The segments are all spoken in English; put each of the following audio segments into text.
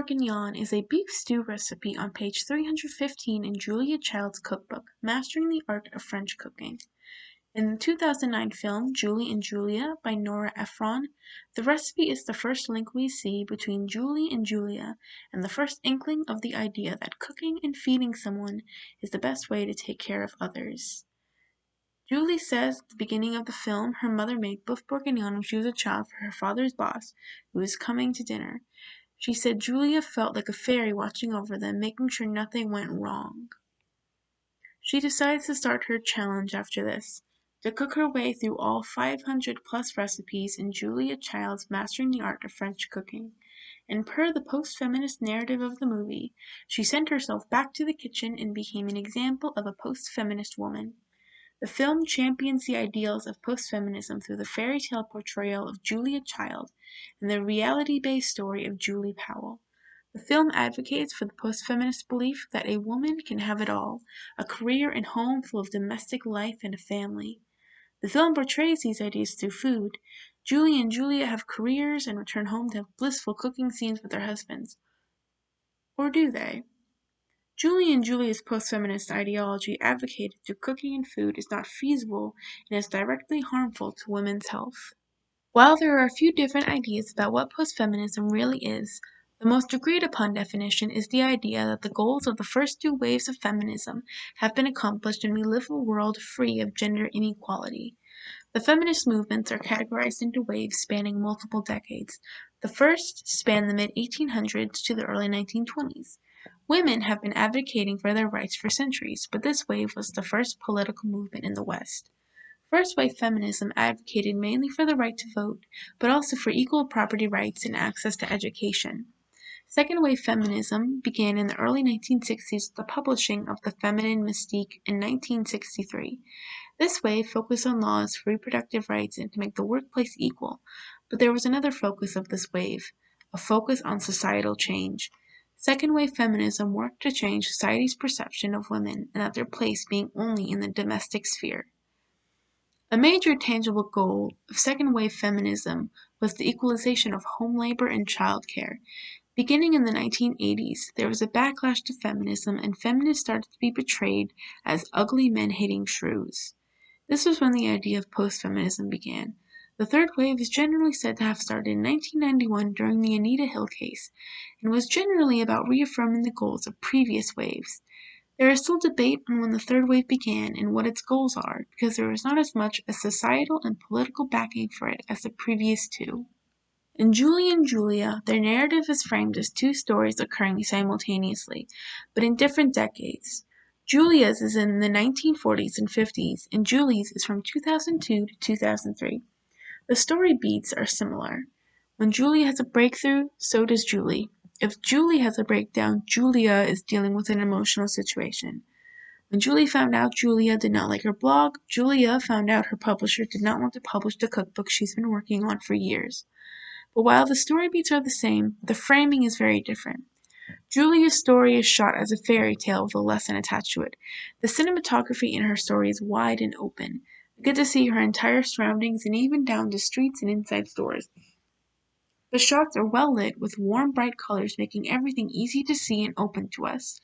bourguignon is a beef stew recipe on page 315 in Julia Child's cookbook, Mastering the Art of French Cooking. In the 2009 film Julie and Julia by Nora Ephron, the recipe is the first link we see between Julie and Julia and the first inkling of the idea that cooking and feeding someone is the best way to take care of others. Julie says at the beginning of the film her mother made boeuf bourguignon when she was a child for her father's boss, who was coming to dinner. She said Julia felt like a fairy watching over them, making sure nothing went wrong. She decides to start her challenge after this, to cook her way through all 500 plus recipes in Julia Child's Mastering the Art of French Cooking. And per the post-feminist narrative of the movie, she sent herself back to the kitchen and became an example of a post-feminist woman. The film champions the ideals of post-feminism through the fairy tale portrayal of Julia Child and the reality-based story of Julie Powell. The film advocates for the post-feminist belief that a woman can have it all, a career and home full of domestic life and a family. The film portrays these ideas through food. Julie and Julia have careers and return home to have blissful cooking scenes with their husbands. Or do they? Julie and Julia's post-feminist ideology advocated through cooking and food is not feasible and is directly harmful to women's health. While there are a few different ideas about what post-feminism really is, the most agreed upon definition is the idea that the goals of the first two waves of feminism have been accomplished and we live in a world free of gender inequality. The feminist movements are categorized into waves spanning multiple decades. The first spanned the mid-1800s to the early 1920s. Women have been advocating for their rights for centuries, but this wave was the first political movement in the West. First-wave feminism advocated mainly for the right to vote, but also for equal property rights and access to education. Second-wave feminism began in the early 1960s with the publishing of The Feminine Mystique in 1963. This wave focused on laws for reproductive rights and to make the workplace equal, but there was another focus of this wave, a focus on societal change. Second-wave feminism worked to change society's perception of women and of their place being only in the domestic sphere. A major tangible goal of second-wave feminism was the equalization of home labor and childcare. Beginning in the 1980s, there was a backlash to feminism and feminists started to be portrayed as ugly men-hating shrews. This was when the idea of post-feminism began. The third wave is generally said to have started in 1991 during the Anita Hill case, and was generally about reaffirming the goals of previous waves. There is still debate on when the third wave began and what its goals are, because there is not as much a societal and political backing for it as the previous two. In Julie and Julia, their narrative is framed as two stories occurring simultaneously, but in different decades. Julia's is in the 1940s and 50s, and Julie's is from 2002 to 2003. The story beats are similar. When Julia has a breakthrough, so does Julie. If Julie has a breakdown, Julia is dealing with an emotional situation. When Julie found out Julia did not like her blog, Julia found out her publisher did not want to publish the cookbook she's been working on for years. But while the story beats are the same, the framing is very different. Julia's story is shot as a fairy tale with a lesson attached to it. The cinematography in her story is wide and open. We get to see her entire surroundings and even down to streets and inside stores. The shots are well lit with warm, bright colors, making everything easy to see and open to us.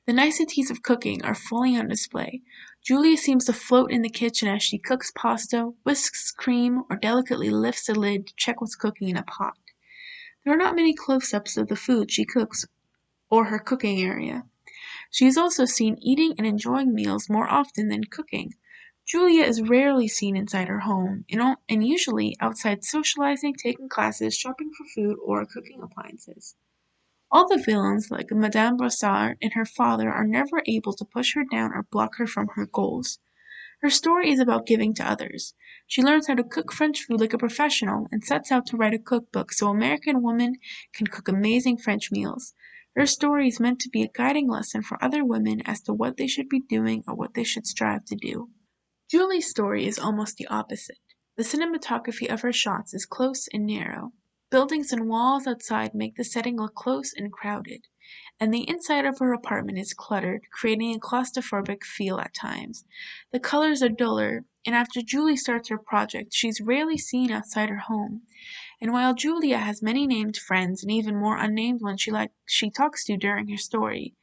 The niceties of cooking are fully on display. Julia seems to float in the kitchen as she cooks pasta, whisks cream, or delicately lifts the lid to check what's cooking in a pot. There are not many close-ups of the food she cooks or her cooking area. She is also seen eating and enjoying meals more often than cooking. Julia is rarely seen inside her home, and usually outside socializing, taking classes, shopping for food, or cooking appliances. All the villains, like Madame Brossard and her father, are never able to push her down or block her from her goals. Her story is about giving to others. She learns how to cook French food like a professional and sets out to write a cookbook so American women can cook amazing French meals. Her story is meant to be a guiding lesson for other women as to what they should be doing or what they should strive to do. Julie's story is almost the opposite. The cinematography of her shots is close and narrow. Buildings and walls outside make the setting look close and crowded, and the inside of her apartment is cluttered, creating a claustrophobic feel at times. The colors are duller, and after Julie starts her project, she's rarely seen outside her home. And while Julia has many named friends and even more unnamed ones she talks to during her story,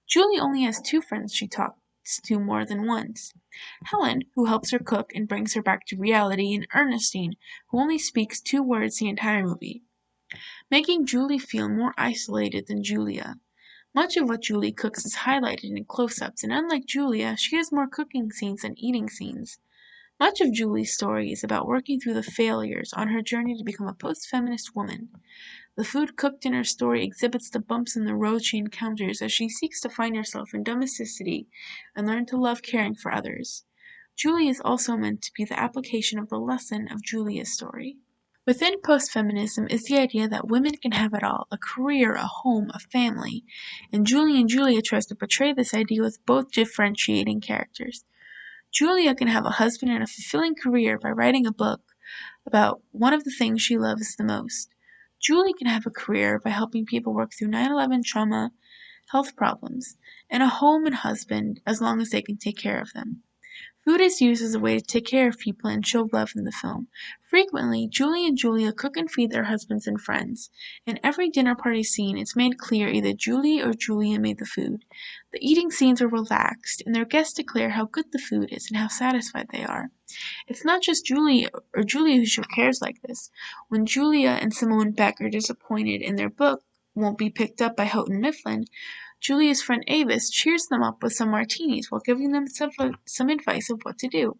Julie only has two friends she talks to more than once. Helen, who helps her cook and brings her back to reality, and Ernestine, who only speaks 2 words the entire movie, making Julie feel more isolated than Julia. Much of what Julie cooks is highlighted in close-ups, and unlike Julia, she has more cooking scenes than eating scenes. Much of Julie's story is about working through the failures on her journey to become a post-feminist woman. The food cooked in her story exhibits the bumps in the road she encounters as she seeks to find herself in domesticity and learn to love caring for others. Julie is also meant to be the application of the lesson of Julia's story. Within post-feminism is the idea that women can have it all, a career, a home, a family, and Julie and Julia tries to portray this idea with both differentiating characters. Julia can have a husband and a fulfilling career by writing a book about one of the things she loves the most. Julie can have a career by helping people work through 9/11 trauma, health problems, and a home and husband as long as they can take care of them. Food is used as a way to take care of people and show love in the film. Frequently, Julie and Julia cook and feed their husbands and friends. In every dinner party scene, it's made clear either Julie or Julia made the food. The eating scenes are relaxed, and their guests declare how good the food is and how satisfied they are. It's not just Julie or Julia who show cares like this. When Julia and Simone Beck are disappointed and their book won't be picked up by Houghton Mifflin, Julia's friend Avis cheers them up with some martinis while giving them some advice of what to do.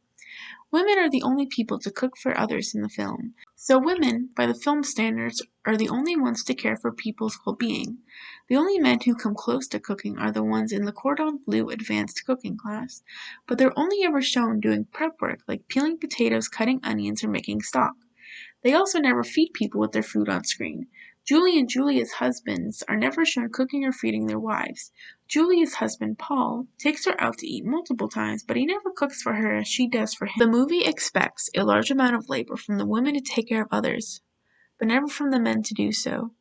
Women are the only people to cook for others in the film. So women, by the film standards, are the only ones to care for people's well-being. The only men who come close to cooking are the ones in the cordon bleu advanced cooking class, but they're only ever shown doing prep work like peeling potatoes, cutting onions, or making stock. They also never feed people with their food on screen. Julie and Julia's husbands are never shown cooking or feeding their wives. Julia's husband, Paul, takes her out to eat multiple times, but he never cooks for her as she does for him. The movie expects a large amount of labor from the women to take care of others, but never from the men to do so,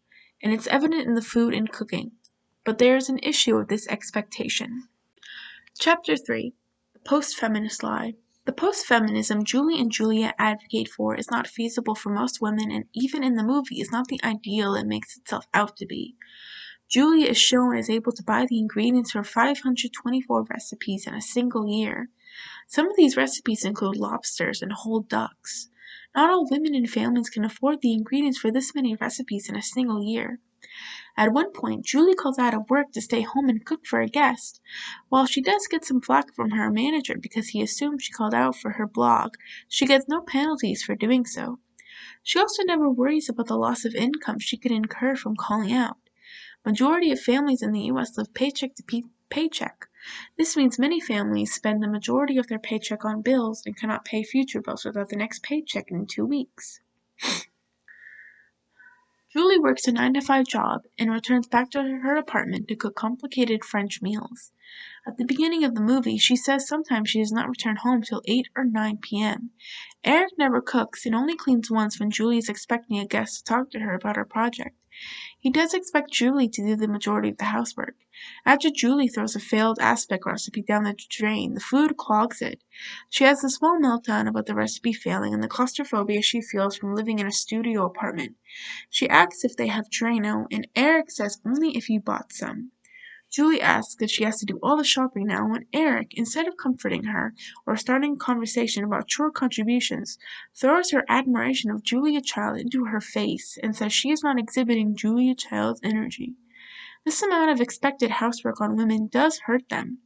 and it's evident in the food and cooking. But there is an issue with this expectation. Chapter 3: The Post-Feminist Lie. The post-feminism Julie and Julia advocate for is not feasible for most women, and even in the movie is not the ideal it makes itself out to be. Julia is shown as able to buy the ingredients for 524 recipes in a single year. Some of these recipes include lobsters and whole ducks. Not all women and families can afford the ingredients for this many recipes in a single year. At one point, Julie calls out of work to stay home and cook for a guest. While she does get some flack from her manager because he assumed she called out for her blog, she gets no penalties for doing so. She also never worries about the loss of income she could incur from calling out. Majority of families in the US live paycheck to paycheck. This means many families spend the majority of their paycheck on bills and cannot pay future bills without the next paycheck in 2 weeks. Julie works a 9-to-5 job and returns back to her apartment to cook complicated French meals. At the beginning of the movie, she says sometimes she does not return home till 8 or 9 p.m. Eric never cooks and only cleans once when Julie is expecting a guest to talk to her about her project. He does expect Julie to do the majority of the housework. After Julie throws a failed aspic recipe down the drain, the food clogs it. She has a small meltdown about the recipe failing and the claustrophobia she feels from living in a studio apartment. She asks if they have Drano, and Eric says only if you bought some. Julie asks if she has to do all the shopping now, and Eric, instead of comforting her or starting a conversation about chore contributions, throws her admiration of Julia Child into her face and says she is not exhibiting Julia Child's energy. This amount of expected housework on women does hurt them.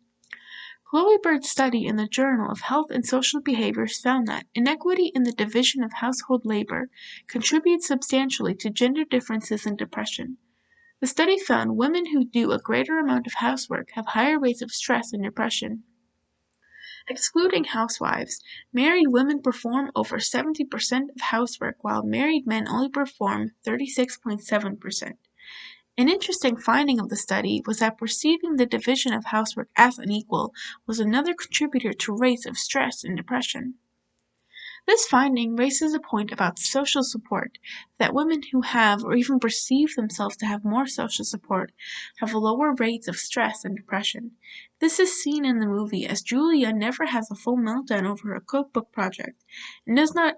Chloe Bird's study in the Journal of Health and Social Behaviors found that inequity in the division of household labor contributes substantially to gender differences in depression. The study found women who do a greater amount of housework have higher rates of stress and depression. Excluding housewives, married women perform over 70% of housework while married men only perform 36.7%. An interesting finding of the study was that perceiving the division of housework as unequal was another contributor to rates of stress and depression. This finding raises a point about social support, that women who have or even perceive themselves to have more social support have lower rates of stress and depression. This is seen in the movie as Julia never has a full meltdown over her cookbook project and does not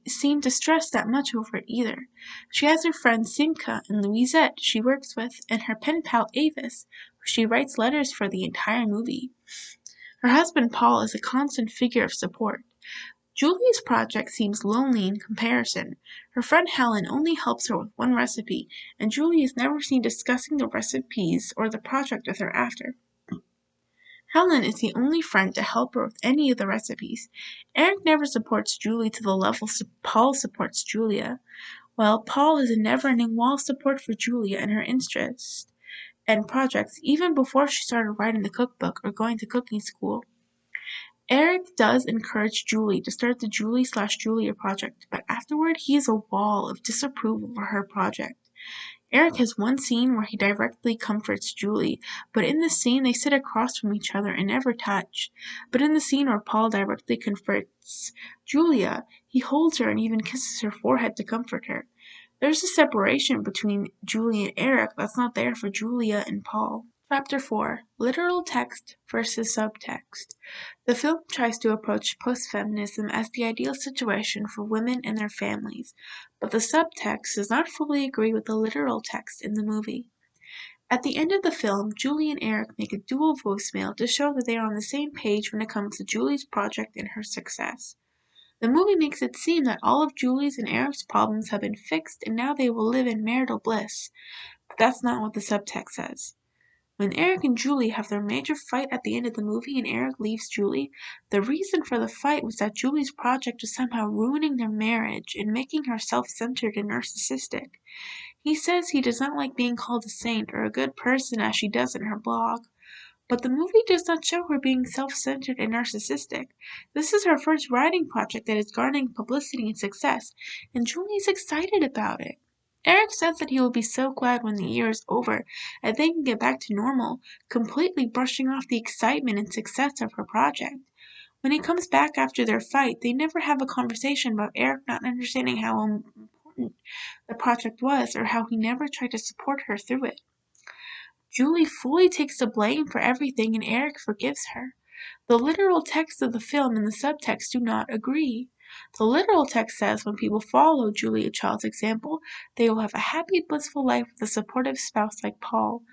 seem to stress that much over it either. She has her friends Simka and Louisette she works with, and her pen pal Avis, who she writes letters for the entire movie. Her husband Paul is a constant figure of support. Julie's project seems lonely in comparison. Her friend Helen only helps her with one recipe, and Julie is never seen discussing the recipes or the project with her after. Helen is the only friend to help her with any of the recipes. Eric never supports Julie to the level Paul supports Julia, while Paul is a never-ending wall of support for Julia and her interests and projects even before she started writing the cookbook or going to cooking school. Eric does encourage Julie to start the Julie/Julia project, but afterward he is a wall of disapproval for her project. Eric has one scene where he directly comforts Julie, but in this scene they sit across from each other and never touch. But in the scene where Paul directly comforts Julia, he holds her and even kisses her forehead to comfort her. There's a separation between Julie and Eric that's not there for Julia and Paul. Chapter 4: Literal Text versus Subtext. The film tries to approach post-feminism as the ideal situation for women and their families, but the subtext does not fully agree with the literal text in the movie. At the end of the film, Julie and Eric make a dual voicemail to show that they are on the same page when it comes to Julie's project and her success. The movie makes it seem that all of Julie's and Eric's problems have been fixed and now they will live in marital bliss, but that's not what the subtext says. When Eric and Julie have their major fight at the end of the movie and Eric leaves Julie, the reason for the fight was that Julie's project was somehow ruining their marriage and making her self-centered and narcissistic. He says he does not like being called a saint or a good person as she does in her blog. But the movie does not show her being self-centered and narcissistic. This is her first writing project that is garnering publicity and success, and Julie is excited about it. Eric says that he will be so glad when the year is over and they can get back to normal, completely brushing off the excitement and success of her project. When he comes back after their fight, they never have a conversation about Eric not understanding how important the project was or how he never tried to support her through it. Julie fully takes the blame for everything and Eric forgives her. The literal text of the film and the subtext do not agree. The literal text says when people follow Julia Child's example, they will have a happy, blissful life with a supportive spouse like Paul.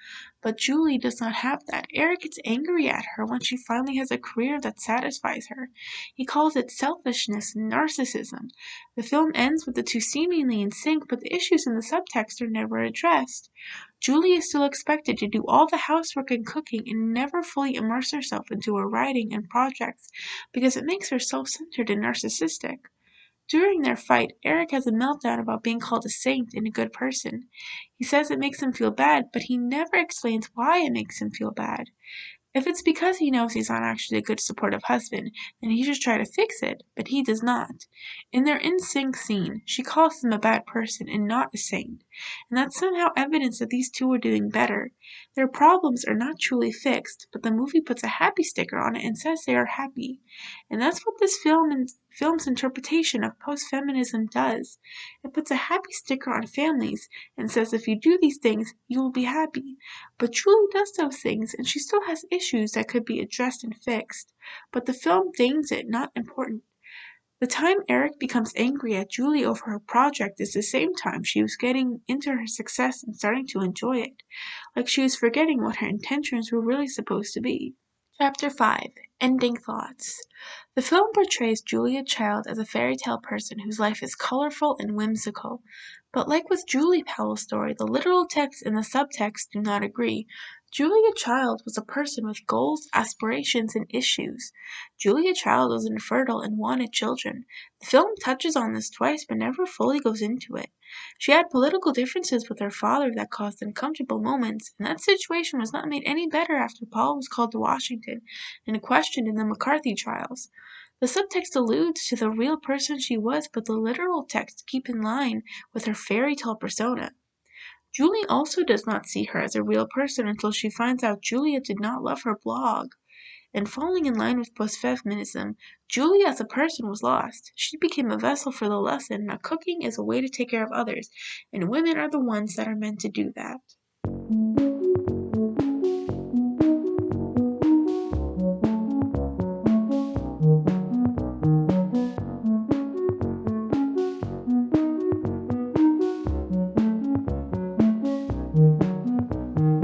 But Julie does not have that. Eric gets angry at her when she finally has a career that satisfies her. He calls it selfishness and narcissism. The film ends with the two seemingly in sync, but the issues in the subtext are never addressed. Julie is still expected to do all the housework and cooking and never fully immerse herself into her writing and projects because it makes her self-centered and narcissistic. During their fight, Eric has a meltdown about being called a saint and a good person. He says it makes him feel bad, but he never explains why it makes him feel bad. If it's because he knows he's not actually a good supportive husband, then he should try to fix it, but he does not. In their in-sync scene, she calls him a bad person and not a saint, and that's somehow evidence that these two are doing better. Their problems are not truly fixed, but the movie puts a happy sticker on it and says they are happy. And that's what this film's interpretation of post-feminism does. It puts a happy sticker on families and says if you do these things, you will be happy. But Julie does those things, and she still has issues that could be addressed and fixed. But the film deems it not important. The time Eric becomes angry at Julie over her project is the same time she was getting into her success and starting to enjoy it, like she was forgetting what her intentions were really supposed to be. Chapter 5: Ending Thoughts. The film portrays Julia Child as a fairy tale person whose life is colorful and whimsical. But like with Julie Powell's story, the literal text and the subtext do not agree. Julia Child was a person with goals, aspirations, and issues. Julia Child was infertile and wanted children. The film touches on this twice but never fully goes into it. She had political differences with her father that caused uncomfortable moments, and that situation was not made any better after Paul was called to Washington and questioned in the McCarthy trials. The subtext alludes to the real person she was, but the literal text keeps in line with her fairy tale persona. Julie also does not see her as a real person until she finds out Julia did not love her blog. And falling in line with post-feminism, Julie as a person was lost. She became a vessel for the lesson that cooking is a way to take care of others, and women are the ones that are meant to do that.